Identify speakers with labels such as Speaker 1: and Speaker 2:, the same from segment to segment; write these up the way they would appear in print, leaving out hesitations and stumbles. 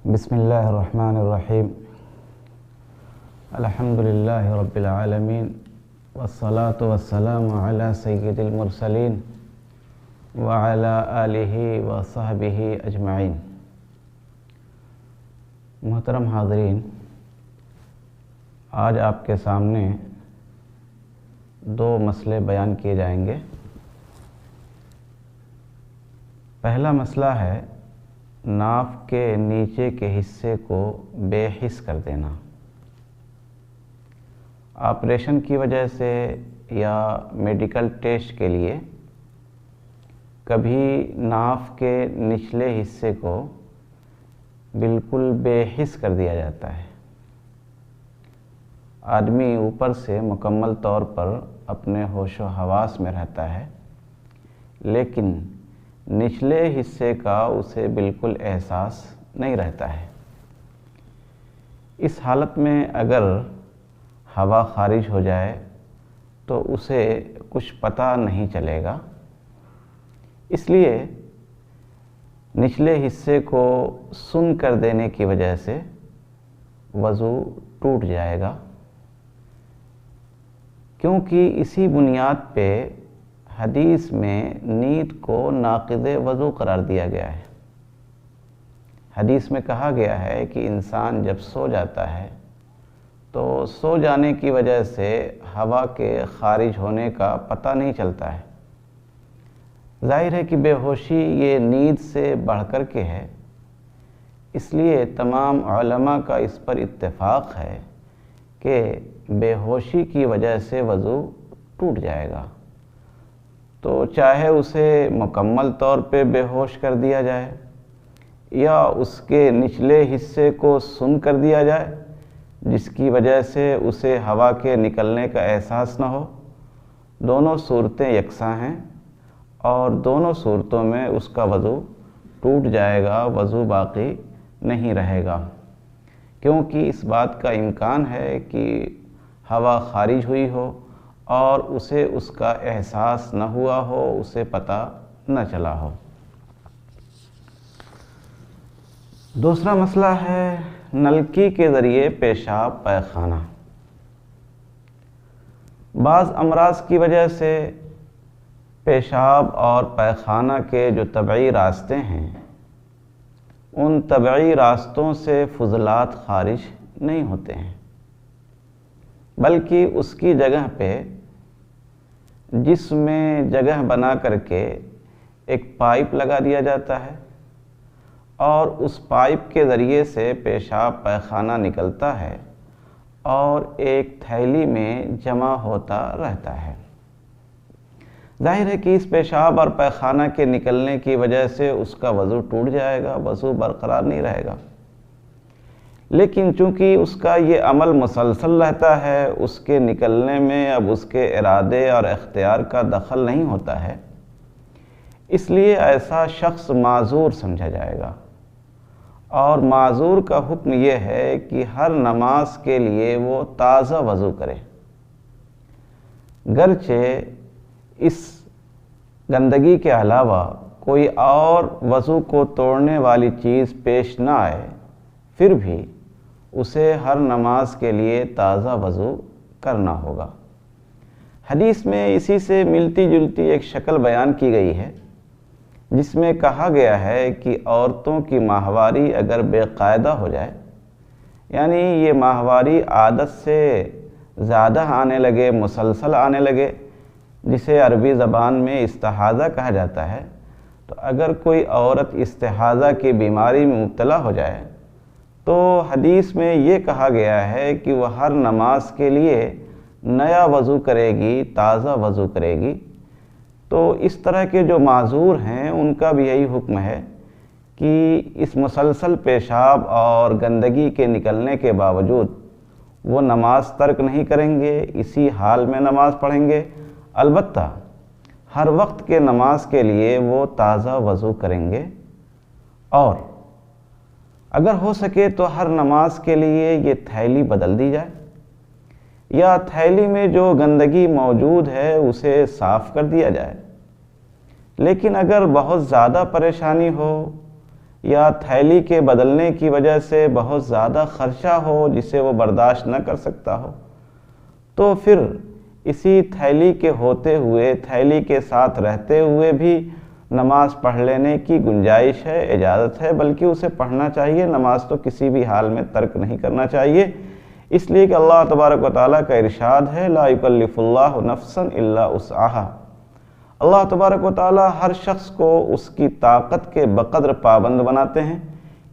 Speaker 1: بسم اللہ الرحمن الرحیم الحمد للہ رب العالمین والصلاة والسلام علی سید المرسلین وعلی آلہ وصحبہ اجمعین۔ محترم حاضرین، آج آپ کے سامنے دو مسئلے بیان کیے جائیں گے۔ پہلا مسئلہ ہے ناف کے نیچے کے حصے کو بے حس کر دینا۔ آپریشن کی وجہ سے یا میڈیکل ٹیسٹ کے لیے کبھی ناف کے نچلے حصے کو بالکل بے حس کر دیا جاتا ہے۔ آدمی اوپر سے مکمل طور پر اپنے ہوش و حواس میں رہتا ہے، لیکن نچلے حصے کا اسے بالکل احساس نہیں رہتا ہے۔ اس حالت میں اگر ہوا خارج ہو جائے تو اسے کچھ پتہ نہیں چلے گا، اس لیے نچلے حصے کو سن کر دینے کی وجہ سے وضو ٹوٹ جائے گا، کیونکہ اسی بنیاد پہ حدیث میں نیند کو ناقض وضو قرار دیا گیا ہے۔ حدیث میں کہا گیا ہے کہ انسان جب سو جاتا ہے تو سو جانے کی وجہ سے ہوا کے خارج ہونے کا پتہ نہیں چلتا ہے۔ ظاہر ہے کہ بے ہوشی یہ نیند سے بڑھ کر کے ہے، اس لیے تمام علماء کا اس پر اتفاق ہے کہ بے ہوشی کی وجہ سے وضو ٹوٹ جائے گا، تو چاہے اسے مکمل طور پہ بے ہوش کر دیا جائے یا اس کے نچلے حصے کو سن کر دیا جائے جس کی وجہ سے اسے ہوا کے نکلنے کا احساس نہ ہو، دونوں صورتیں یکساں ہیں اور دونوں صورتوں میں اس کا وضو ٹوٹ جائے گا، وضو باقی نہیں رہے گا، کیونکہ اس بات کا امکان ہے کہ ہوا خارج ہوئی ہو اور اسے اس کا احساس نہ ہوا ہو، اسے پتہ نہ چلا ہو۔ دوسرا مسئلہ ہے نلکی کے ذریعے پیشاب پائخانہ۔ بعض امراض کی وجہ سے پیشاب اور پائخانہ کے جو طبعی راستے ہیں، ان طبعی راستوں سے فضلات خارج نہیں ہوتے ہیں، بلکہ اس کی جگہ پہ جسم میں جگہ بنا کر کے ایک پائپ لگا دیا جاتا ہے اور اس پائپ کے ذریعے سے پیشاب پائخانہ نکلتا ہے اور ایک تھیلی میں جمع ہوتا رہتا ہے۔ ظاہر ہے کہ اس پیشاب اور پائخانہ کے نکلنے کی وجہ سے اس کا وضو ٹوٹ جائے گا، وضو برقرار نہیں رہے گا، لیکن چونکہ اس کا یہ عمل مسلسل رہتا ہے، اس کے نکلنے میں اب اس کے ارادے اور اختیار کا دخل نہیں ہوتا ہے، اس لیے ایسا شخص معذور سمجھا جائے گا، اور معذور کا حکم یہ ہے کہ ہر نماز کے لیے وہ تازہ وضو کرے، گرچہ اس گندگی کے علاوہ کوئی اور وضو کو توڑنے والی چیز پیش نہ آئے، پھر بھی اسے ہر نماز کے لیے تازہ وضو کرنا ہوگا۔ حدیث میں اسی سے ملتی جلتی ایک شکل بیان کی گئی ہے، جس میں کہا گیا ہے کہ عورتوں کی ماہواری اگر بے قاعدہ ہو جائے، یعنی یہ ماہواری عادت سے زیادہ آنے لگے، مسلسل آنے لگے، جسے عربی زبان میں استحاضہ کہا جاتا ہے، تو اگر کوئی عورت استحاضہ کی بیماری میں مبتلا ہو جائے تو حدیث میں یہ کہا گیا ہے کہ وہ ہر نماز کے لیے نیا وضو کرے گی، تازہ وضو کرے گی۔ تو اس طرح کے جو معذور ہیں ان کا بھی یہی حکم ہے کہ اس مسلسل پیشاب اور گندگی کے نکلنے کے باوجود وہ نماز ترک نہیں کریں گے، اسی حال میں نماز پڑھیں گے، البتہ ہر وقت کے نماز کے لیے وہ تازہ وضو کریں گے، اور اگر ہو سکے تو ہر نماز کے لیے یہ تھیلی بدل دی جائے یا تھیلی میں جو گندگی موجود ہے اسے صاف کر دیا جائے۔ لیکن اگر بہت زیادہ پریشانی ہو یا تھیلی کے بدلنے کی وجہ سے بہت زیادہ خرچہ ہو جسے وہ برداشت نہ کر سکتا ہو، تو پھر اسی تھیلی کے ہوتے ہوئے، تھیلی کے ساتھ رہتے ہوئے بھی نماز پڑھ لینے کی گنجائش ہے، اجازت ہے، بلکہ اسے پڑھنا چاہیے۔ نماز تو کسی بھی حال میں ترک نہیں کرنا چاہیے، اس لیے کہ اللہ تبارک و تعالیٰ کا ارشاد ہے لا یکلف اللہ نفسا الا وسعہا۔ اللہ تبارک و تعالیٰ ہر شخص کو اس کی طاقت کے بقدر پابند بناتے ہیں،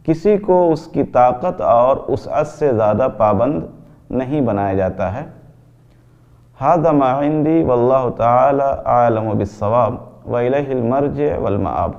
Speaker 1: کسی کو اس کی طاقت اور وسعت سے زیادہ پابند نہیں بنایا جاتا ہے۔ ھذا ما عندی واللہ تعالی اعلم بالصواب وإلیہ المرجع والمآب۔